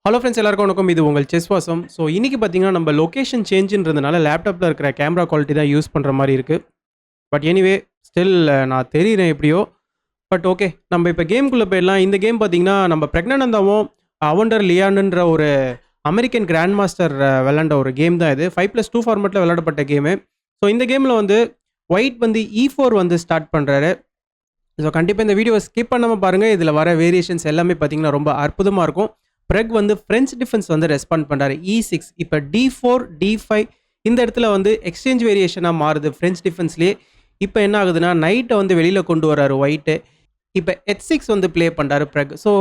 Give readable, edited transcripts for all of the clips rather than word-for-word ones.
Hello friends எல்லாருக்கும் வணக்கம். இது உங்கள் செஸ் வாசம். ஸோ இன்றைக்கி பார்த்தீங்கன்னா நம்ம லொக்கேஷன் சேஞ்சுன்றதுனால லேப்டாப்பில் இருக்கிற கேமரா குவாலிட்டி தான் யூஸ் பண்ணுற மாதிரி இருக்குது. பட் எனிவே ஸ்டில் நான் தெரிகிறேன் எப்படியோ. பட் ஓகே, நம்ம இப்போ கேம்குள்ளே போயிடலாம். இந்த கேம் பார்த்தீங்கன்னா நம்ம பிரக்னானந்தாவும் அவண்டர் லியாண்டுன்ற ஒரு அமெரிக்கன் கிராண்ட் மாஸ்டர் விளாண்ட ஒரு கேம் தான் இது. 5+2 ஃபார்மெட்டில் விளையாடப்பட்ட கேமு. ஸோ இந்த கேமில் வந்து ஒயிட் வந்து E4 வந்து ஸ்டார்ட் பண்ணுறாரு. ஸோ கண்டிப்பாக இந்த வீடியோவை ஸ்கிப் பண்ணாமல் பாருங்கள். இதில் வர வேரியேஷன்ஸ் எல்லாமே பார்த்தீங்கன்னா ரொம்ப அற்புதமாக இருக்கும். பிரெக் வந்து ஃப்ரெஞ்ச் டிஃபென்ஸ் வந்து ரெஸ்பாண்ட் பண்ணுறாரு E6. இப்போ D4 D5 இந்த இடத்துல வந்து எக்ஸ்சேஞ்ச் வேரியேஷனாக மாறுது ஃப்ரெஞ்ச் டிஃபென்ஸ்லேயே. இப்போ என்ன ஆகுதுன்னா நைட்டை வந்து வெளியில் கொண்டு வராரு ஒயிட்டு. இப்போ H6 வந்து ப்ளே பண்ணுறாரு பிரெக். ஸோ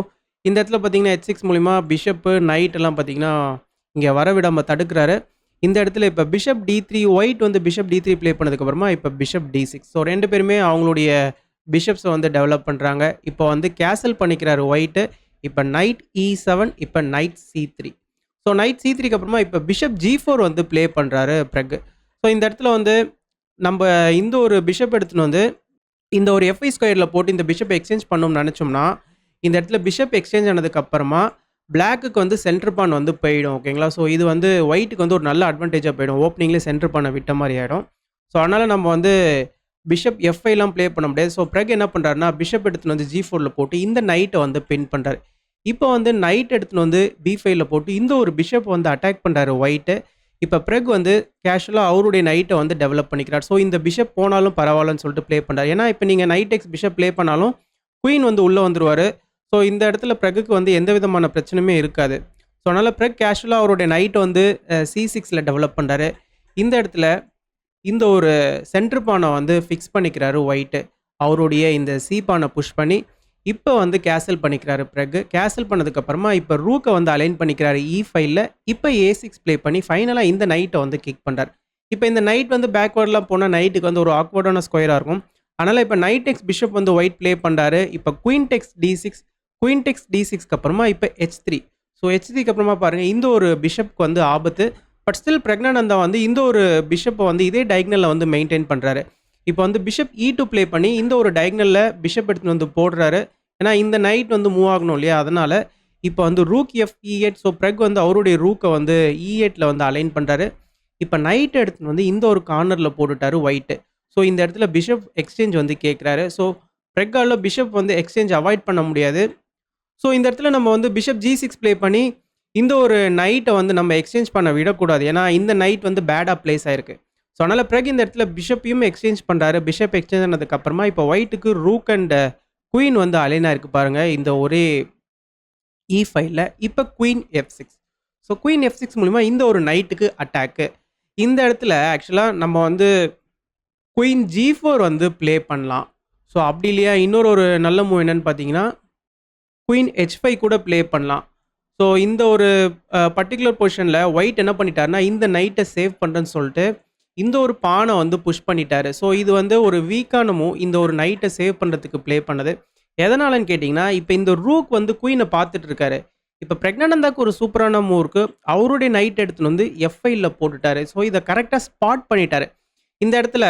இந்த இடத்துல பார்த்தீங்கன்னா H6 மூலிமா பிஷப்பு நைட் எல்லாம் பார்த்தீங்கன்னா இங்கே வர விடாமல் தடுக்கிறாரு. இந்த இடத்துல இப்போ பிஷப் D3 ஒயிட் வந்து பிஷப் D3 ப்ளே பண்ணதுக்கப்புறமா இப்போ பிஷப் D6. ஸோ ரெண்டு பேருமே அவங்களுடைய பிஷப்ஸை வந்து டெவலப் பண்ணுறாங்க. இப்போ வந்து கேசல் பண்ணிக்கிறாரு ஒயிட்டு. இப்போ நைட் E7 இப்போ நைட் C3. ஸோ நைட் C3க்கு அப்புறமா இப்போ பிஷப் G4 வந்து ப்ளே பண்ணுறாரு பிரெக். ஸோ இந்த இடத்துல வந்து நம்ம இந்த ஒரு பிஷப் எடுத்துன்னு வந்து இந்த ஒரு FI ஸ்கொயரில் போட்டு இந்த பிஷப் எக்ஸ்சேஞ்ச் பண்ணணும்னு நினச்சோம்னா இந்த இடத்துல பிஷப் எக்ஸ்சேஞ்ச் ஆனதுக்கப்புறமா பிளாக்குக்கு வந்து சென்டர் பான் வந்து போயிடும். ஓகேங்களா? ஸோ இது வந்து ஒயிட்டுக்கு வந்து ஒரு நல்ல அட்வான்டேஜாக போயிடும். ஓப்பனிங்லேயே சென்டர் பானை விட்ட மாதிரி ஆகிடும். ஸோ அதனால் நம்ம வந்து பிஷப் F5லாம் ப்ளே பண்ண முடியாது. ஸோ பிறகு என்ன பண்ணுறாருன்னா பிஷப் எடுத்துன்னு வந்து G4ல் போட்டு இந்த நைட்டை வந்து பின் பண்ணுறாரு. இப்போ வந்து நைட் எடுத்துன்னு வந்து B5ல் போட்டு இந்த ஒரு பிஷப் வந்து அட்டாக் பண்ணுறாரு ஒயிட்டு. இப்போ பிறகு வந்து கேஷுவலாக அவருடைய நைட்டை வந்து டெவலப் பண்ணிக்கிறார். ஸோ இந்த பிஷப் போனாலும் பரவாயில்லன்னு சொல்லிட்டு ப்ளே பண்ணுறாரு. ஏன்னா இப்போ நீங்கள் நைட் எக்ஸ் பிஷப் ப்ளே பண்ணாலும் குயின் வந்து உள்ளே வந்துருவார். ஸோ இந்த இடத்துல பிறகுக்கு வந்து எந்த விதமான பிரச்சனையுமே இருக்காது. ஸோ அதனால் பிறகு கேஷுவலாக அவருடைய நைட்டை வந்து C6ல் டெவலப் பண்ணுறாரு. இந்த இடத்துல இந்த ஒரு சென்டர் பானை வந்து ஃபிக்ஸ் பண்ணிக்கிறாரு ஒயிட்டு. அவருடைய இந்த சி பானை புஷ் பண்ணி இப்போ வந்து கேசல் பண்ணிக்கிறாரு பிறகு. கேசல் பண்ணதுக்கப்புறமா இப்போ ரூக்கை வந்து அலைன் பண்ணிக்கிறாரு E5ல். இப்போ A6 ப்ளே பண்ணி ஃபைனலாக இந்த நைட்டை வந்து கிக் பண்ணுறாரு. இப்போ இந்த நைட் வந்து பேக்வேர்டெலாம் போனால் நைட்டுக்கு வந்து ஒரு ஆக்வர்டான ஸ்கொயராக இருக்கும். அதனால் இப்போ நைட் எக்ஸ் பிஷப் வந்து ஒயிட் ப்ளே பண்ணுறாரு. இப்போ குயின் டெக்ஸ் D6 குயின் டெக்ஸ் D6க்கு அப்புறமா இப்போ H3. ஸோ H3க்கு அப்புறமா பாருங்கள் இந்த ஒரு பிஷப்க்கு வந்து ஆபத்து. பட் ஸ்டில் பிரக்னானந்தா வந்து இந்த ஒரு பிஷப்பை வந்து இதே டயக்னலில் வந்து மெயின்டைன் பண்ணுறாரு. இப்போ வந்து பிஷப் E2 ப்ளே பண்ணி இந்த ஒரு டயக்னலில் பிஷப் எடுத்துன்னு வந்து போடுறாரு. ஏன்னா இந்த நைட் வந்து மூவ் ஆகணும் இல்லையா? அதனால் இப்போ வந்து ரூக் F E8. ஸோ பிறகு வந்து அவருடைய ரூக்கை வந்து E8ல் வந்து அலைன் பண்ணுறாரு. இப்போ நைட் எடுத்துன்னு வந்து இந்த ஒரு கார்னரில் போட்டுட்டாரு ஒயிட்டு. ஸோ இந்த இடத்துல பிஷப் எக்ஸ்சேஞ்ச் வந்து கேட்குறாரு. ஸோ பிரெக்கால பிஷப் வந்து எக்ஸ்சேஞ்ச் அவாய்ட் பண்ண முடியாது. ஸோ இந்த இடத்துல நம்ம வந்து பிஷப் G6 ப்ளே பண்ணி இந்த ஒரு நைட்டை வந்து நம்ம எக்ஸ்சேஞ்ச் பண்ண விடக்கூடாது. ஏன்னா இந்த நைட் வந்து பேடாக பிளேஸ் ஆயிருக்கு. ஸோ அதனால் பிறகு இந்த இடத்துல பிஷப்பையும் எக்ஸ்சேஞ்ச் பண்ணுறாரு. பிஷப் எக்ஸ்சேஞ்ச் ஆனதுக்கப்புறமா இப்போ ஒயிட்டுக்கு ரூக் அண்ட் குயின் வந்து அலைனாக இருக்குது பாருங்கள் இந்த ஒரே E5ல். இப்போ queen F6. So queen F6 மூலிமா இந்த ஒரு நைட்டுக்கு அட்டாக்கு. இந்த இடத்துல ஆக்சுவலாக நம்ம வந்து குயின் G4 வந்து ப்ளே பண்ணலாம். ஸோ அப்படி இல்லையா இன்னொரு ஒரு நல்ல மூவ் என்னன்னு பார்த்தீங்கன்னா குயின் H5 கூட ப்ளே பண்ணலாம். ஸோ இந்த ஒரு பர்டிகுலர் பொசிஷனில் ஒயிட் என்ன பண்ணிட்டாருன்னா இந்த நைட்டை சேவ் பண்ணுறேன்னு சொல்லிட்டு இந்த ஒரு பானை வந்து புஷ் பண்ணிட்டாரு. ஸோ இது வந்து ஒரு வீக்கான மூவ். இந்த ஒரு நைட்டை சேவ் பண்ணுறதுக்கு ப்ளே பண்ணது எதனாலன்னு கேட்டிங்கன்னா இப்போ இந்த ரூக் வந்து குயினை பார்த்துட்டு இருக்காரு. இப்போ பிரக்னானந்தாக்கு ஒரு சூப்பரான மூவ் இருக்குது. அவருடைய நைட் எடுத்துன்னு வந்து F5ல் போட்டுட்டாரு. ஸோ இதை கரெக்டாக ஸ்பாட் பண்ணிட்டாரு. இந்த இடத்துல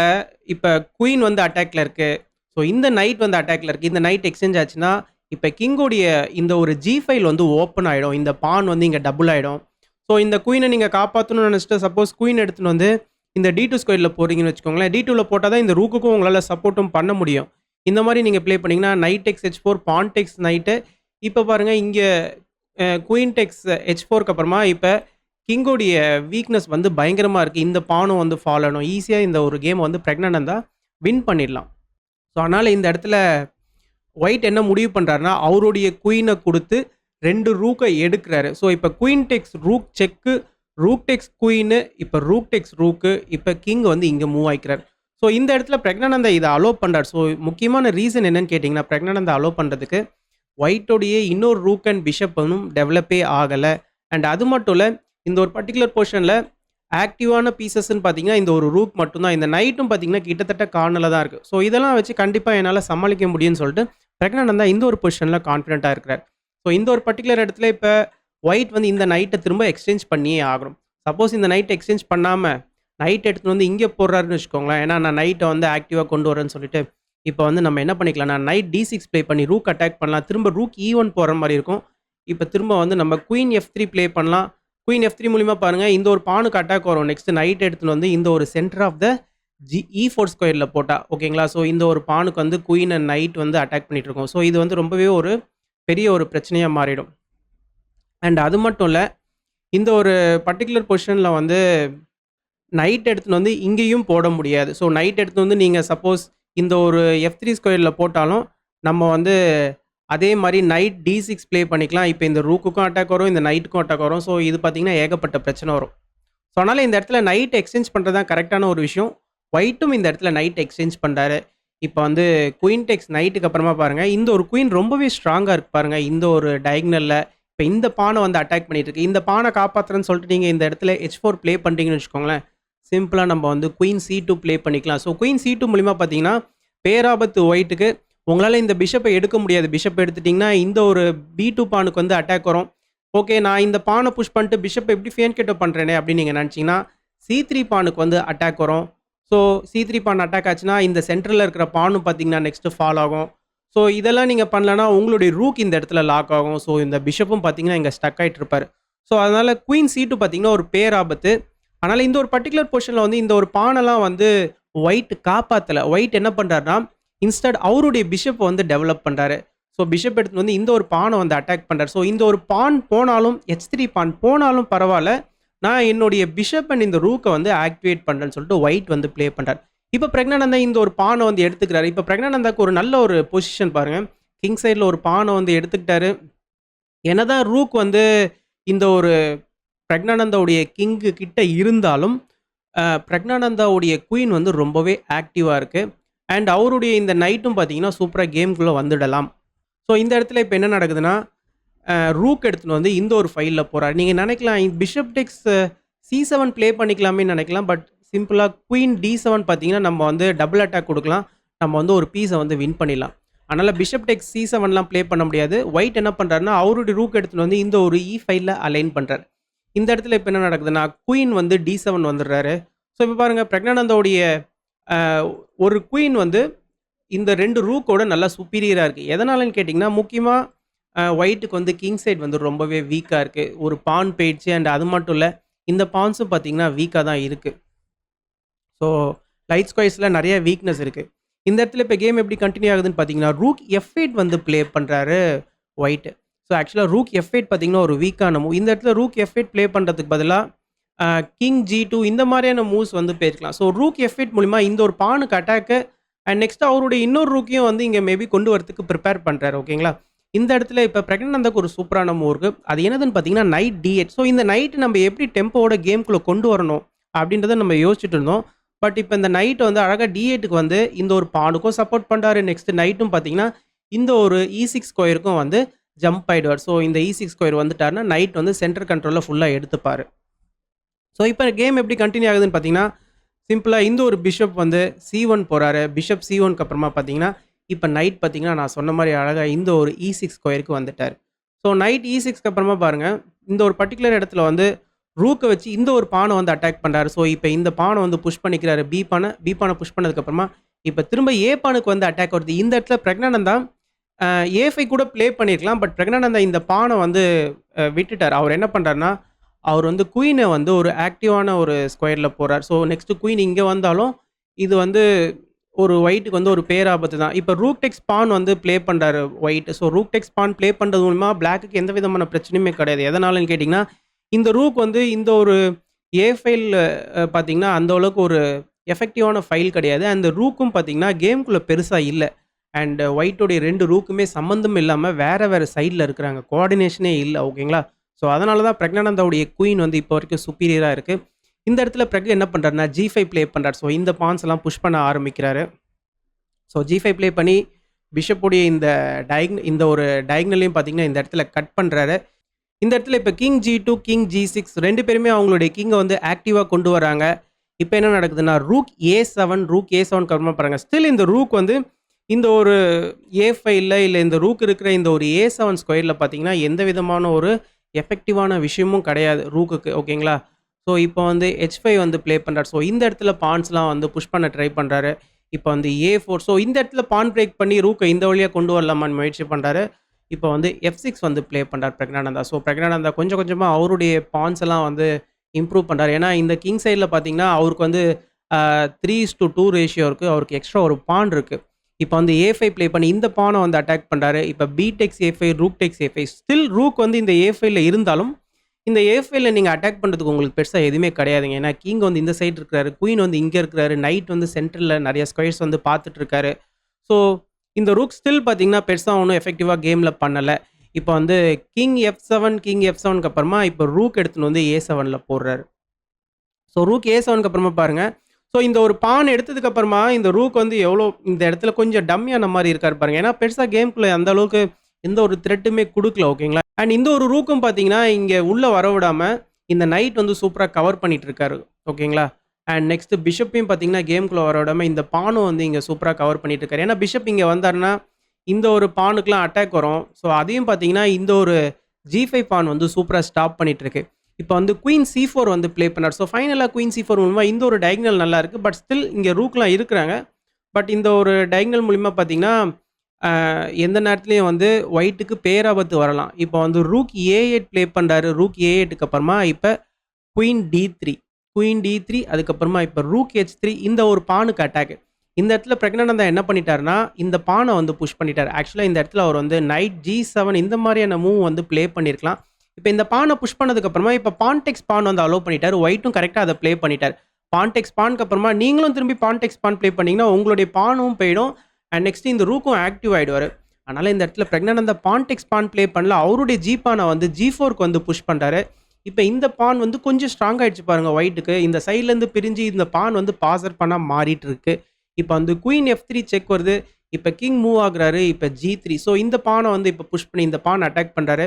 இப்போ குயின் வந்து அட்டாக்ல இருக்குது. ஸோ இந்த நைட் வந்து அட்டாக்ல இருக்குது. இந்த நைட் எக்ஸ்சேஞ்ச் ஆச்சுன்னா இப்போ கிங்கோடைய இந்த ஒரு G5 வந்து ஓப்பன் ஆகிடும். இந்த பான் வந்து இங்கே டபுள் ஆகிடும். ஸோ இந்த குயினை நீங்கள் காப்பாற்றணும்னு நினச்சிட்டு சப்போஸ் குயின் எடுத்துன்னு வந்து இந்த D2 ஸ்கொயரில் போகிறீங்கன்னு வச்சுக்கோங்களேன். D2வில் போட்டால் தான் இந்த ரூக்குக்கும் உங்களால் சப்போர்ட்டும் பண்ண முடியும். இந்த மாதிரி நீங்கள் ப்ளே பண்ணிங்கன்னா நைட் எக்ஸ் H4 பான் டெக்ஸ் நைட்டு. இப்போ பாருங்கள் இங்கே குயின் டெக்ஸ் H4க்கு அப்புறமா இப்போ கிங்கோடைய வீக்னஸ் வந்து பயங்கரமாக இருக்குது. இந்த பானும் வந்து ஃபாலோ ஆகணும். ஈஸியாக இந்த ஒரு கேம் வந்து பிரக்னானந்தா வின் பண்ணிடலாம். ஸோ அதனால் இந்த இடத்துல ஒயிட் என்ன முடிவு பண்ணுறாருன்னா அவருடைய குயினை கொடுத்து 2 ரூக்கை எடுக்கிறாரு. ஸோ இப்போ குயின் டெக்ஸ் ரூக் செக்கு, ரூக் டெக்ஸ் குயின்னு, இப்போ ரூக் டெக்ஸ் ரூக்கு, இப்போ கிங் வந்து இங்கே மூவ் ஆகிக்கிறார். ஸோ இந்த இடத்துல பிரக்னானந்தா இதை அலோவ் பண்ணுறார். ஸோ முக்கியமான ரீசன் என்னன்னு கேட்டிங்கன்னா பிரக்னானந்தா அலோவ் பண்ணுறதுக்கு ஒயிட்டோடைய இன்னொரு ரூக் அண்ட் பிஷப் ஒன்றும் டெவலப்பே ஆகலை. அண்ட் அது மட்டும் இல்லை இந்த ஒரு பர்டிகுலர் பொசிஷனில் ஆக்டிவான பீசஸ்ன்னு பார்த்தீங்கன்னா இந்த ஒரு ரூக் மட்டும்தான். இந்த நைட்டும் பார்த்தீங்கன்னா கிட்டத்தட்ட கார்னரில் தான் இருக்குது. ஸோ இதெல்லாம் வச்சு கண்டிப்பாக என்னால் சமாளிக்க முடியும்னு சொல்லிட்டு பிரக்னானந்தா இந்த ஒரு பொசிஷனில் கான்ஃபிடென்ட்டாக இருக்கிறார். ஸோ இந்த ஒரு பர்டிகுலர் இடத்துல இப்போ ஒயிட் வந்து இந்த நைட்டை திரும்ப எக்ஸ்சேஞ்ச் பண்ணியே ஆகணும். சப்போஸ் இந்த நைட்டை எக்ஸ்சேஞ்ச் பண்ணாமல் நைட் எடுத்துன்னு வந்து இங்கே போடுறாருன்னு வச்சுக்கோங்களேன். ஏன்னா நான் நைட்டை வந்து ஆக்டிவாக கொண்டு வரேன்னு சொல்லிட்டு இப்போ வந்து நம்ம என்ன பண்ணிக்கலாம், நான் நைட் D6 ப்ளே பண்ணி ரூக் அட்டாக் பண்ணலாம். திரும்ப ரூக் E1 போகிற மாதிரி இருக்கும். இப்போ திரும்ப வந்து நம்ம குயின் F3 ப்ளே பண்ணலாம். குயின் F3 மூலியமா பாருங்க, இந்த ஒரு பானுக்கு அட்டாக் வரும். நெக்ஸ்ட் நைட் எடுத்துன்னு வந்து இந்த ஒரு சென்டர் ஆஃப் த E4 ஸ்கொயர்ல போட்டா, ஓகேங்களா? ஸோ இந்த ஒரு பானுக்கு வந்து குயின் அண்ட் நைட் வந்து அட்டாக் பண்ணிட்டு இருக்கோம். ஸோ இது வந்து ரொம்பவே ஒரு பெரிய ஒரு பிரச்சனையா மாறிடும். அண்ட் அது மட்டும் இல்ல, இந்த ஒரு பர்ட்டிகுலர் பொசிஷன்ல வந்து நைட் எடுத்துன்னு வந்து இங்கேயும் போட முடியாது. ஸோ நைட் எடுத்துன்னு வந்து நீங்க சப்போஸ் இந்த ஒரு F3 ஸ்கொயர்ல போட்டாலும், நம்ம வந்து அதே மாரி நைட் D6 ப்ளே பண்ணிக்கலாம். இப்ப இந்த ரூக்குக்கும் அட்டாக் வரும், இந்த நைட்டுக்கும் அட்டாக் வரும். ஸோ இது பார்த்தீங்கன்னா, ஏகப்பட்ட பிரச்சனை வரும். ஸோ அதனால இந்த இடத்துல நைட் எக்ஸ்சேஞ்ச் பண்றது தான் கரெக்ட்டான ஒரு விஷயம். ஒயிட்டும் இந்த இடத்துல நைட் எக்ஸ்சேஞ்ச் பண்றாரு. இப்ப வந்து குயின் டேக்ஸ் நைட்டுக்கு அப்புறமா பாருங்க, இந்த ஒரு குயின் ரொம்பவே ஸ்ட்ராங்கா இருக்கு பாருங்க. இந்த ஒரு டயகனல்ல இப்ப இந்த பான வந்து அட்டாக் பண்ணிட்டு இருக்கு. இந்த பான காப்பாத்துறேன்னு சொல்லிட்டு நீங்க இந்த இடத்துல H4 ப்ளே பண்றீங்கன்னு வச்சுக்கோங்களேன், சிம்பிளா நம்ம வந்து குயின் C2 ப்ளே பண்ணிக்கலாம். ஸோ குயின் C2 மூலியமா பார்த்தீங்கன்னா, பேராபத்து ஒயிட்டுக்கு உங்களால இந்த பிஷப்ப எடுக்க முடியாது. பிஷப் எடுத்துட்டீங்கன்னா, இந்த ஒரு B2 பானுக்கு வந்து அட்டாக் வரும். ஓகே, நான் இந்த பான புஷ் பண்ணிட்டு பிஷப் எப்படி ஃபியன்கேட்டோ பண்றேனே அப்படின்னு நீங்க நினைச்சீங்கன்னா, C3 பானுக்கு வந்து அட்டாக் வரும். ஸோ C3 பான் அட்டாக் ஆச்சுன்னா, இந்த சென்டர்ல இருக்கிற பானும் பார்த்தீங்கன்னா, நெக்ஸ்ட் ஃபால் ஆகும். ஸோ இதெல்லாம் நீங்க பண்ணலன்னா, உங்களுடைய ரூக் இந்த இடத்துல லாக் ஆகும். ஸோ இந்த பிஷப்பும் பார்த்தீங்கன்னா, இங்க ஸ்டக் ஆயிட்டு இருப்பாரு. ஸோ அதனால குயின் C2 பார்த்தீங்கன்னா, ஒரு பேராபத்து. அதனால இந்த ஒரு பர்ட்டிகுலர் பொசிஷன்ல வந்து இந்த ஒரு பானெல்லாம் வந்து ஒயிட் காப்பாத்தல. ஒயிட் என்ன பண்றாருன்னா, இன்ஸ்டட் அவருடைய பிஷப் வந்து டெவலப் பண்றாரு. ஸோ பிஷப் எடுத்துட்டு வந்து இந்த ஒரு பானை வந்து அட்டாக் பண்றாரு. ஸோ இந்த ஒரு பான் போனாலும் H3 பான் போனாலும் பரவால்ல. நான் என்னுடைய பிஷப் அண்ட் இந்த ரூக்க வந்து ஆக்டிவேட் பண்றேன்னு சொல்லிட்டு ஒயிட் வந்து ப்ளே பண்றாரு. இப்ப பிரக்னானந்தா இந்த ஒரு பானை வந்து எடுத்துக்கிறாரு. இப்ப பிரக்னானந்தாக்கு ஒரு நல்ல ஒரு பொசிஷன் பாருங்க. கிங் சைட்ல ஒரு பானை வந்து எடுத்துக்கிட்டாரு. என்னதான் ரூக் வந்து இந்த ஒரு பிரக்னானந்தாவுடைய கிங்கு கிட்ட இருந்தாலும், பிரக்னானந்தாவுடைய குயின் வந்து ரொம்பவே ஆக்டிவா இருக்கு. அண்ட் அவருடைய இந்த நைட்டும் பார்த்தீங்கன்னா, சூப்பரா கேம்குள்ள வந்துடலாம். ஸோ இந்த இடத்துல இப்ப என்ன நடக்குதுன்னா, ரூக் எடுத்துட்டு வந்து இந்த ஒரு ஃபைல்ல போறாரு. நீங்க நினைக்கலாம் பிஷப் டேக்ஸ் C7 ப்ளே பண்ணிக்கலாமேன்னு நினைக்கலாம். பட் சிம்பிளா குயின் D7 பார்த்தீங்கன்னா, நம்ம வந்து டபுள் அட்டாக் குடுக்கலாம். நம்ம வந்து ஒரு பீஸ வந்து வின் பண்ணிடலாம். அதனால பிஷப் டேக்ஸ் C7லாம் ப்ளே பண்ண முடியாது. ஒயிட் என்ன பண்றாருன்னா, அவருடைய ரூக் எடுத்துட்டு வந்து இந்த ஒரு E5ல அலைன் பண்றாரு. இந்த இடத்துல இப்ப என்ன நடக்குதுன்னா, குயின் வந்து D7 வந்துடுறாரு. ஸோ இப்ப பாருங்க பிரக்னானந்தாவுடைய அ ஒரு குயின் வந்து இந்த 2 ரூக்கோட நல்லா சுப்பீரியரா இருக்கு. எதனாலன்னு கேட்டீங்கன்னா, முக்கியமா ஒயிட்டுக்கு வந்து கிங் சைட் வந்து ரொம்பவே வீக்கா இருக்கு. ஒரு பான் போயிடுச்சு அண்ட் அது மட்டும் இல்ல, இந்த பான்ஸும் பார்த்தீங்கன்னா வீக்கா தான் இருக்கு. ஸோ லைட் ஸ்கொயர்ஸ்ல நெறைய வீக்னஸ் இருக்கு. இந்த இடத்துல இப்ப கேம் எப்படி கன்டின்யூ ஆகுதுன்னு பார்த்தீங்கன்னா, ரூக் F8 வந்து ப்ளே பண்றாரு ஒயிட். ஸோ ஆக்சுவலா ரூக் F8 பார்த்தீங்கன்னா ஒரு வீக்கான மூவ். இந்த இடத்துல ரூக் F8 ப்ளே பண்றதுக்கு பதிலா கிங் G2 இந்த மாரியான மூவ்ஸ் வந்து போயிருக்கலாம். ஸோ ரூக் F8 மூலியமா இந்த ஒரு பானுக்கு அட்டாக்கு அண்ட் நெக்ஸ்ட் அவருடைய இன்னொரு ரூக்கையும் வந்து இங்க மேபி கொண்டு வரதுக்கு பிரிப்பேர் பண்றாரு. ஓகேங்களா? இந்த இடத்துல இப்ப பிரக்னானந்தாக்கு ஒரு சூப்பரான மூவ் இருக்கு. அது என்னதுன்னு பார்த்தீங்கன்னா, நைட் D8. ஸோ இந்த நைட் நம்ம எப்படி டெம்போவோட கேம்குள்ள கொண்டு வரணும் அப்படின்றத நம்ம யோசிச்சுட்டு இருந்தோம். பட் இப்ப இந்த நைட் வந்து அழகா D8க்கு வந்து இந்த ஒரு பானுக்கும் சப்போர்ட் பண்றாரு. நெக்ஸ்ட் நைட்டும் பார்த்தீங்கன்னா, இந்த ஒரு E6 ஸ்கொயருக்கும் வந்து ஜம்ப் ஆயிடுவார். ஸோ இந்த E6 ஸ்கொயர் வந்துட்டாருன்னா, நைட் வந்து சென்டர் கண்ட்ரோல்ல ஃபுல்லா எடுத்துப்பாரு. ஸோ இப்ப கேம் எப்படி கன்டின்யூ ஆகுதுன்னு பார்த்தீங்கன்னா, சிம்பிளா இந்த ஒரு பிஷப் வந்து C1 போறாரு. பிஷப் C1க்கு அப்புறமா பார்த்தீங்கன்னா, இப்ப நைட் பார்த்தீங்கன்னா, நான் சொன்ன மாரி அழகா இந்த ஒரு E6 ஸ்கொயருக்கு வந்துட்டாரு. ஸோ நைட் E6க்கு அப்புறமா பாருங்க, இந்த ஒரு பர்ட்டிகுலர் இடத்துல வந்து ரூக்க வச்சு இந்த ஒரு பான வந்து அட்டாக் பண்றாரு. ஸோ இப்ப இந்த பான வந்து புஷ் பண்ணிக்கிறாரு. பி பான புஷ் பண்ணதுக்கு அப்புறமா, இப்ப திரும்ப A பானுக்கு வந்து அட்டாக் வருது. இந்த இடத்துல பிரக்னானந்தா A5 கூட ப்ளே பண்ணியிருக்கலாம். பட் பிரக்னானந்தா இந்த பான வந்து விட்டுட்டாரு. அவர் என்ன பண்றாருன்னா, அவர் வந்து குயின வந்து ஒரு ஆக்டிவான ஒரு ஸ்கொயர்ல போறார். ஸோ நெக்ஸ்ட் குயின் இங்க வந்தாலும், இது வந்து ஒரு ஒயிட்டுக்கு வந்து ஒரு பேராபத்து தான். இப்ப ரூக் டேக்ஸ் பான் வந்து ப்ளே பண்றாரு ஒயிட். ஸோ ரூக் டேக்ஸ் பான் ப்ளே பண்றது மூலியமா பிளாக்குக்கு எந்த விதமான பிரச்சனையுமே கிடையாது. எதனாலன்னு கேட்டீங்கன்னா, இந்த ரூக் வந்து இந்த ஒரு A5ல் பார்த்தீங்கன்னா, அந்த அளவுக்கு ஒரு எஃபெக்டிவான ஃபைல் கிடையாது. அந்த ரூக்கும் பார்த்தீங்கன்னா, கேம்குள்ள பெருசா இல்ல. அண்ட் ஒயிட்டோடைய 2 ரூக்குமே சம்மந்தம் இல்லாம வேற வேற சைட்ல இருக்கிறாங்க. கோஆர்டினேஷனே இல்ல. ஓகேங்களா? ஸோ அதனால தான் பிரக்னானந்தாவுடைய குயின் வந்து இப்போ வரைக்கும் சுப்பீரியரா இருக்கு. இந்த இடத்துல என்ன பண்றாருன்னா, G5 ப்ளே பண்றாரு. ஸோ இந்த பான்ஸ்லாம் புஷ் பண்ண ஆரம்பிக்கிறாரு. ஸோ G5 ப்ளே பண்ணி பிஷப்புடைய இந்த ஒரு டயகனலையும் பார்த்தீங்கன்னா, இந்த இடத்துல கட் பண்றாரு. இந்த இடத்துல இப்ப கிங் G2, கிங் G6 2 பேருமே அவங்களுடைய கிங்க வந்து ஆக்டிவா கொண்டு வராங்க. இப்ப என்ன நடக்குதுன்னா, ரூக் A7க்கு அப்புறமா பாருங்க. ஸ்டில் இந்த ரூக் வந்து இந்த ஒரு A5ல இல்ல இந்த ரூக் இருக்கிற இந்த ஒரு A7 ஸ்கொயர்ல பார்த்தீங்கன்னா, எந்த விதமான ஒரு எஃபெக்டிவான விஷயமும் கிடையாது ரூக்குக்கு. ஓகேங்களா? ஸோ இப்போ வந்து H5 வந்து ப்ளே பண்றாரு. ஸோ இந்த இடத்துல பான்ஸ்லாம் வந்து புஷ் பண்ண ட்ரை பண்றாரு. இப்போ வந்து A4. ஸோ இந்த இடத்துல பான் பிரேக் பண்ணி ரூக்க இந்த வழியா கொண்டு வரலாமான்னு முயற்சி பண்றாரு. இப்போ வந்து F6 வந்து ப்ளே பண்றார் பிரக்ஞானந்தா. ஸோ பிரக்ஞானந்தா கொஞ்சம் கொஞ்சமா அவருடைய பான்ஸ் எல்லாம் வந்து இம்ப்ரூவ் பண்றாரு. ஏன்னா இந்த கிங் சைட்ல பார்த்தீங்கன்னா, அவருக்கு வந்து 3:2 ரேஷியோ இருக்கு. அவருக்கு எக்ஸ்ட்ரா ஒரு பான் இருக்கு. இப்போ வந்து A5 ப்ளே பண்ணி இந்த பான வந்து அட்டாக் பண்றாரு. இப்போ B டெக்ஸ் A5, ரூக் டெக்ஸ் A5. ஸ்டில் ரூக் வந்து இந்த A5ல இருந்தாலும், இந்த A5ல நீங்க அட்டாக் பண்றதுக்கு உங்களுக்கு பெருசா எதுவுமே கிடையாதுங்க. ஏன்னா கிங் வந்து இந்த சைடு இருக்கிறாரு. குயின் வந்து இங்க இருக்கிறாரு. நைட் வந்து சென்டர்ல நெறைய ஸ்கொயர்ஸ் வந்து பார்த்துட்டு இருக்காரு. ஸோ இந்த ரூக் ஸ்டில் பார்த்தீங்கன்னா, பெருசா ஒண்ணும் எஃபெக்டிவா கேம்ல பண்ணல. இப்போ வந்து கிங் F7க்கு அப்புறமா இப்போ ரூக் எடுத்துன்னு வந்து A7ல போடுறாரு. ஸோ ரூக் A7க்கு அப்புறமா பாருங்க. ஸோ இந்த ஒரு பான் எடுத்ததுக்கு அப்புறமா இந்த ரூக் வந்து எவ்வளோ இந்த இடத்துல கொஞ்சம் டம்மியான மாரி இருக்காரு பாருங்க. ஏன்னா பெருசா கேம்குள்ள அந்த அளவுக்கு எந்த ஒரு த்ரெட்டுமே குடுக்கல ஓகேங்களா? அண்ட் இந்த ஒரு ரூக்கும் பார்த்தீங்கன்னா, இங்க உள்ள வரவிடாம இந்த நைட் வந்து சூப்பரா கவர் பண்ணிட்டு இருக்காரு. ஓகேங்களா? அண்ட் நெக்ஸ்ட் பிஷப்பையும் பார்த்தீங்கன்னா, கேம்குள்ள வரவிடாம இந்த பானும் வந்து இங்க சூப்பரா கவர் பண்ணிட்டு இருக்காரு. ஏன்னா பிஷப் இங்க வந்தாருன்னா, இந்த ஒரு பானுக்குலாம் அட்டாக் வரும். ஸோ அதையும் பார்த்தீங்கன்னா, இந்த ஒரு G5 பான் வந்து சூப்பரா ஸ்டாப் பண்ணிட்டு இருக்கு. இப்போ வந்து குயின் C4 வந்து ப்ளே பண்ணார். ஸோ ஃபைனலா குயின் C4 மூலமா இந்த ஒரு டயகனல் நல்லா இருக்கு. பட் ஸ்டில் இங்க ரூக்லாம் இருக்கிறாங்க. பட் இந்த ஒரு டயகனல் மூலியமா பார்த்தீங்கன்னா, எந்த நேரத்துலயும் வந்து ஒயிட்டுக்கு பேராபத்து வரலாம். இப்போ வந்து ரூக் A8 ப்ளே பண்றாரு. ரூக் A8க்கு அப்புறமா இப்ப குயின் D3 அதுக்கப்புறமா இப்ப ரூக் H3 இந்த ஒரு பானுக்கு அட்டாக். இந்த இடத்துல பிரக்ஞானந்தா என்ன பண்ணிட்டாருன்னா, இந்த பான வந்து புஷ் பண்ணிட்டாரு. ஆக்சுவலா இந்த இடத்துல அவர் வந்து நைட் G7 இந்த மாரியான மூவ் வந்து ப்ளே பண்ணியிருக்கலாம். இப்ப இந்த பான புஷ் பண்ணதுக்கு அப்புறமா இப்ப பான் டெக்ஸ் பான் வந்து அலோவ் பண்ணிட்டாரு. ஒயிட்டும் கரெக்ட்டா அத ப்ளே பண்ணிட்டாரு. பான் டெக்ஸ் பான்க்கு அப்புறமா நீங்களும் திரும்பி பான் டெக்ஸ் பான் ப்ளே பண்ணீங்கன்னா, உங்களுடைய பானும் போயிடும். அண்ட் நெக்ஸ்ட் இந்த ரூக்கும் ஆக்டிவ் ஆயிடுவாரு. அதனால இந்த இடத்துல பிரக்ஞானந்தா பான் டெக்ஸ் பான் ப்ளே பண்ணல. அவருடைய G பான வந்து G4க்கு வந்து புஷ் பண்றாரு. இப்ப இந்த பான் வந்து கொஞ்சம் ஸ்ட்ராங் ஆயிடுச்சு பாருங்க ஒயிட்டுக்கு. இந்த சைட்ல இருந்து பிரிஞ்சு இந்த பான் வந்து பாசர் பானா மாறிட்டு இருக்கு. இப்ப வந்து குயின் F3 செக் வருது. இப்ப கிங் மூவ் ஆகுறாரு. இப்ப G3. ஸோ இந்த பான வந்து இப்ப புஷ் பண்ணி இந்த பான் அட்டாக் பண்றாரு.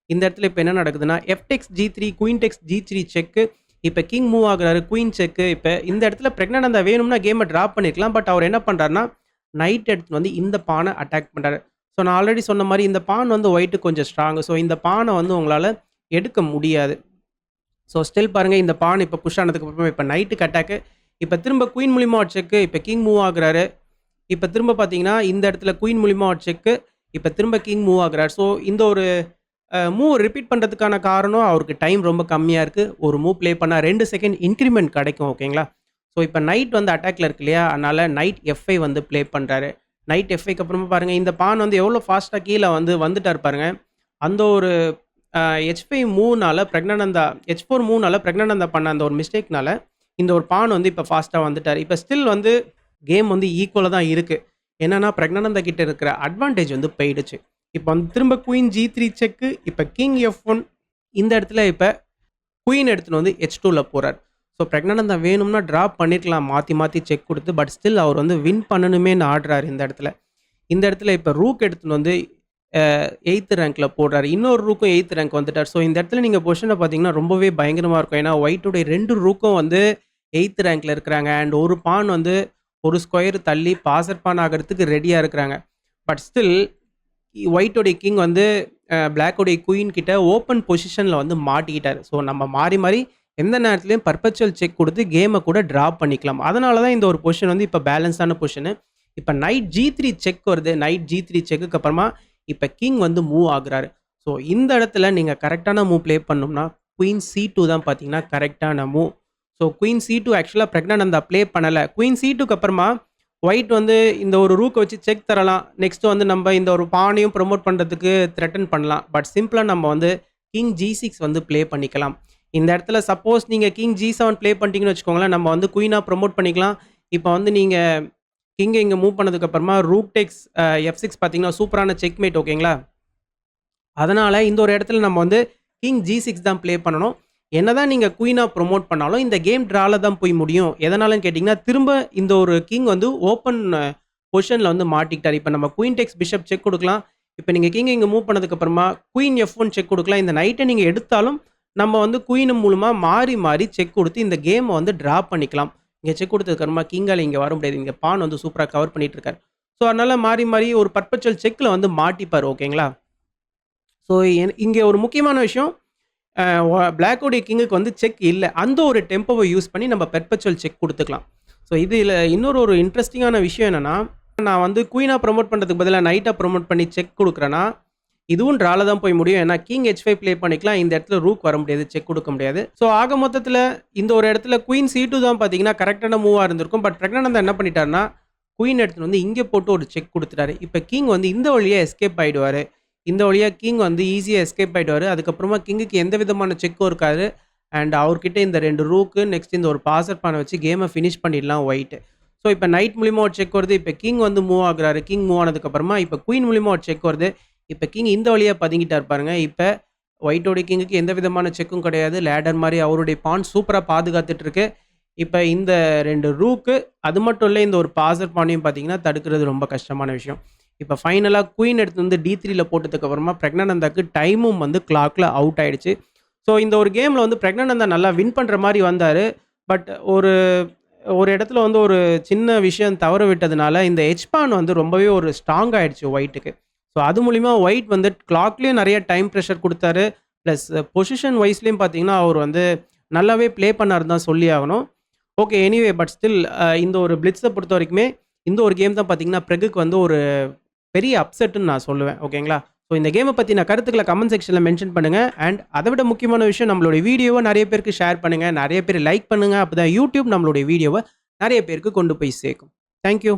இந்த இடத்துல இப்ப என்ன நடக்குதுன்னா, F டெக்ஸ் G3, குயின் டெக்ஸ் G3 செக். இப்ப கிங் மூவ் ஆகுறாரு. Queen check. இப்ப இந்த இடத்துல பிரக்ஞானந்தா வேணும்னா கேம டிராப் பண்ணிருக்கலாம். பட் அவர் என்ன பண்றாருன்னா, நைட் எடுத்துட்டு வந்து இந்த பான அட்டாக் பண்றாரு. ஸோ நான் ஆல்ரெடி சொன்ன மாரி இந்த பான் வந்து ஒயிட்டுக்கு கொஞ்சம் ஸ்ட்ராங். ஸோ இந்த பான வந்து உங்களால எடுக்க முடியாது. ஸோ ஸ்டில் பாருங்க இந்த பான் இப்ப புஷ் ஆனதுக்கு அப்புறமா இப்ப நைட்டுக்கு அட்டாக். இப்ப திரும்ப குயின் மூலியமா ஒரு செக். இப்ப கிங் மூவ் ஆகுறாரு. இப்ப திரும்ப பார்த்தீங்கன்னா, இந்த இடத்துல குயின் மூலியமா ஒரு செக். இப்ப திரும்ப கிங் மூவ் ஆகுறாரு. ஸோ இந்த ஒரு மூவ் ரிப்பீட் பண்றதுக்கான காரணம் அவருக்கு டைம் ரொம்ப கம்மியா இருக்கு. ஒரு மூவ் ப்ளே பண்ணா 2 செகண்ட் இன்கிரிமென்ட் கிடைக்கும் ஓகேங்களா? ஸோ இப்ப நைட் வந்து அட்டாக்ல இருக்கு இல்லையா? அதனால நைட் F5 வந்து ப்ளே பண்றாரு. நைட் F5க்கு அப்புறமா பாருங்க இந்த பான் வந்து எவ்வளோ ஃபாஸ்ட்டா கீழ வந்து வந்துட்டாரு பாருங்க. அந்த ஒரு H5 மூவ்னால பிரக்ஞானந்தா H4 மூவ்னால பிரக்ஞானந்தா பண்ண அந்த ஒரு மிஸ்டேக்னால இந்த ஒரு பான் வந்து இப்ப ஃபாஸ்ட்டா வந்துட்டாரு. இப்ப ஸ்டில் வந்து கேம் வந்து ஈக்குவலா தான் இருக்கு. என்னன்னா பிரக்ஞானந்தா கிட்ட இருக்கிற அட்வான்டேஜ் வந்து போயிடுச்சு. இப்ப வந்து திரும்ப குயின் G3 செக். இப்ப கிங் F1 இந்த இடத்துல இப்ப குயின் எடுத்துட்டு வந்து H2ல போறார். ஸோ பிரக்ஞானந்தா வேணும்னா டிராப் பண்ணிருக்கலாம் மாத்தி மாத்தி செக் குடுத்து. பட் ஸ்டில் அவர் வந்து வின் பண்ணணுமேன்னு ஆடுறாரு இந்த இடத்துல. இந்த இடத்துல இப்ப ரூக் எடுத்துட்டு வந்து 8த் ரேங்க்ல போடுறாரு. இன்னொரு ரூக்கும் 8த் ரேங்க் வந்துட்டார். ஸோ இந்த இடத்துல நீங்க பொசிஷன பார்த்தீங்கன்னா ரொம்பவே பயங்கரமா இருக்கும். ஏன்னா ஒயிட்டுடைய 2 ரூக்கும் வந்து 8த் ரேங்க்ல இருக்கிறாங்க. அண்ட் ஒரு பான் வந்து ஒரு ஸ்கொயர் தள்ளி பாசர் பான் ஆகுறதுக்கு ரெடியா இருக்கிறாங்க. பட் ஸ்டில் ஒயிட்டோடைய கிங் வந்து பிளாக்கோடைய குயின் கிட்ட ஓப்பன் பொசிஷன்ல வந்து மாட்டிக்கிட்டாரு. ஸோ நம்ம மாறி மாறி எந்த நேரத்திலயும் பர்பச்சுவல் செக் குடுத்து கேம கூட டிராப் பண்ணிக்கலாம். அதனால தான் இந்த ஒரு பொசிஷன் வந்து இப்ப பேலன்ஸான பொசிஷனு. இப்ப நைட் G3 செக் வருது. நைட் G3 செக்குக்கு அப்புறமா இப்ப கிங் வந்து மூவ் ஆகுறாரு. ஸோ இந்த இடத்துல நீங்க கரெக்ட்டான மூவ் ப்ளே பண்ணணும்னா, குயின் C2 தான் பார்த்தீங்கன்னா கரெக்ட்டான மூவ். ஸோ குயின் C2 ஆக்சுவலா பிரக்ஞானந்தா ப்ளே பண்ணல. குயின் C2க்கு அப்புறமா ஒயிட் வந்து இந்த ஒரு ரூக்க வச்சு செக் தரலாம். நெக்ஸ்ட் வந்து நம்ம இந்த ஒரு பானையும் ப்ரமோட் பண்றதுக்கு த்ரெட்டன் பண்ணலாம். பட் சிம்பிளா நம்ம வந்து கிங் G6 வந்து ப்ளே பண்ணிக்கலாம். இந்த இடத்துல சப்போஸ் நீங்க கிங் G7 ப்ளே பண்ணிட்டீங்கன்னு வச்சுக்கோங்களேன், நம்ம வந்து குயினா ப்ரமோட் பண்ணிக்கலாம். இப்ப வந்து நீங்க கிங்க இங்க மூவ் பண்ணதுக்கு அப்புறமா ரூக் டெக்ஸ் F6 பார்த்தீங்கன்னா சூப்பரான செக்மேட் ஓகேங்களா? அதனால இந்த ஒரு இடத்துல நம்ம வந்து கிங் G6 தான் ப்ளே பண்ணணும். என்னதான் நீங்க குயினா ப்ரமோட் பண்ணாலும் இந்த கேம் டிரால தான் போய் முடியும். எதனாலன்னு கேட்டீங்கன்னா, திரும்ப இந்த ஒரு கிங் வந்து ஓப்பன் பொசிஷன்ல வந்து மாட்டிக்கிட்டாரு. இப்ப நம்ம குயின் டெக்ஸ் பிஷப் செக் குடுக்கலாம். இப்ப நீங்க கிங்க இங்க மூவ் பண்ணதுக்கு அப்புறமா குயின் F1 செக் குடுக்கலாம். இந்த நைட்ட நீங்க எடுத்தாலும் நம்ம வந்து குயின் மூலமா மாறி மாறி செக் குடுத்து இந்த கேம வந்து டிரா பண்ணிக்கலாம். இங்க செக் குடுத்ததுக்கு அப்புறமா கிங்கால இங்க வர முடியாது. இங்க பான் வந்து சூப்பரா கவர் பண்ணிட்டு இருக்காரு. ஸோ அதனால மாறி மாறி ஒரு பர்பச்சுவல் செக்ல வந்து மாட்டிப்பாரு ஓகேங்களா? ஸோ இங்க ஒரு முக்கியமான விஷயம் பிளாக்கோடைய கிங்குக்கு வந்து செக் இல்ல. அந்த ஒரு டெம்போவ யூஸ் பண்ணி நம்ம பெர்பச்சுவல் செக் குடுத்துக்கலாம். ஸோ இதுல இன்னொரு ஒரு இன்ட்ரஸ்டிங்கான விஷயம் என்னன்னா, நான் வந்து குயினா ப்ரமோட் பண்றதுக்கு பதிலா நைட்டா ப்ரமோட் பண்ணி செக் குடுக்குறேன்னா, இதுவும் ட்ரால தான் போய் முடியும். ஏன்னா கிங் H5 ப்ளே பண்ணிக்கலாம். இந்த இடத்துல ரூக் வர முடியாது. செக் கொடுக்க முடியாது. ஸோ ஆக மொத்தத்துல இந்த ஒரு இடத்துல குயின் C2 தான் பார்த்தீங்கன்னா கரெக்ட்டான மூவா இருந்திருக்கும். பட் பிரக்னானந்தா என்ன பண்ணிட்டாருன்னா, குயின் எடுத்துட்டு வந்து இங்க போட்டு ஒரு செக் குடுத்துட்டாரு. இப்ப கிங் வந்து இந்த வழியா எஸ்கேப் ஆயிடுவாரு. இந்த வழியா கிங் வந்து ஈஸியா எஸ்கேப் ஆயிடுவாரு. அதுக்கப்புறமா கிங்குக்கு எந்த விதமான செக்கும் இருக்காது. அண்ட் அவர்கிட்ட இந்த 2 ரூக்கு, நெக்ஸ்ட் இந்த ஒரு பாசர் பான வச்சு கேம ஃபினிஷ் பண்ணிடலாம் ஒயிட். ஸோ இப்ப நைட் மூலியமா ஒரு செக் வருது. இப்ப கிங் வந்து மூவ் ஆகுறாரு. கிங் மூவ் ஆனதுக்கப்புறமா இப்ப குயின் மூலியமா ஒரு செக் வருது. இப்ப கிங் இந்த வழியா பதுங்கிட்டாரு பாருங்க. இப்ப ஒயிட்டோட கிங்குக்கு எந்த விதமான செக்கும் கிடையாது. லேடர் மாரி அவருடைய பான் சூப்பரா பாதுகாத்துட்டு இருக்கு. இப்ப இந்த 2 ரூக்கு, அது மட்டும் இல்ல இந்த ஒரு பாசர் பானையும் பார்த்தீங்கன்னா, தடுக்கிறது ரொம்ப கஷ்டமான விஷயம். இப்ப ஃபைனலா குயின் எடுத்து வந்து D3ல போட்டதுக்கு அப்புறமா பிரக்னானந்தாக்கு டைமும் வந்து கிளாக்ல அவுட் ஆயிடுச்சு. ஸோ இந்த ஒரு கேம்ல வந்து பிரக்னானந்தா நல்லா வின் பண்ற மாரி வந்தாரு. பட் ஒரு ஒரு இடத்துல வந்து ஒரு சின்ன விஷயம் தவற விட்டதுனால, இந்த எச் பான் வந்து ரொம்பவே ஒரு ஸ்ட்ராங் ஆயிடுச்சு ஒயிட்டுக்கு. ஸோ அது மூலியமா ஒயிட் வந்து கிளாக்லயும் நெறைய டைம் பிரஷர் குடுத்தாரு. பிளஸ் பொசிஷன் வைஸ்லயும் பார்த்தீங்கன்னா, அவர் வந்து நல்லாவே ப்ளே பண்ணாருன்னு தான் சொல்லி ஆகணும். ஓகே. எனிவே பட் ஸ்டில் இந்த ஒரு பிளிட்ஸ பொறுத்தவரைக்குமே, இந்த ஒரு கேம் தான் பார்த்தீங்கன்னா, பிரெகுக்கு வந்து ஒரு பெரிய அப்செட்ன்னு நான் சொல்லுவேன். ஓகேங்களா? ஸோ இந்த கேம பத்தின கருத்துக்கள கமெண்ட் செக்ஷன்ல மென்ஷன் பண்ணுங்க. அண்ட் அத விட முக்கியமான விஷயம் நம்மளுடைய வீடியோவ நெறைய பேருக்கு ஷேர் பண்ணுங்க. நெறைய பேர் லைக் பண்ணுங்க. அப்பதான் YouTube நம்மளுடைய வீடியோவ நெறைய பேருக்கு கொண்டு போய் சேர்க்கும். Thank you.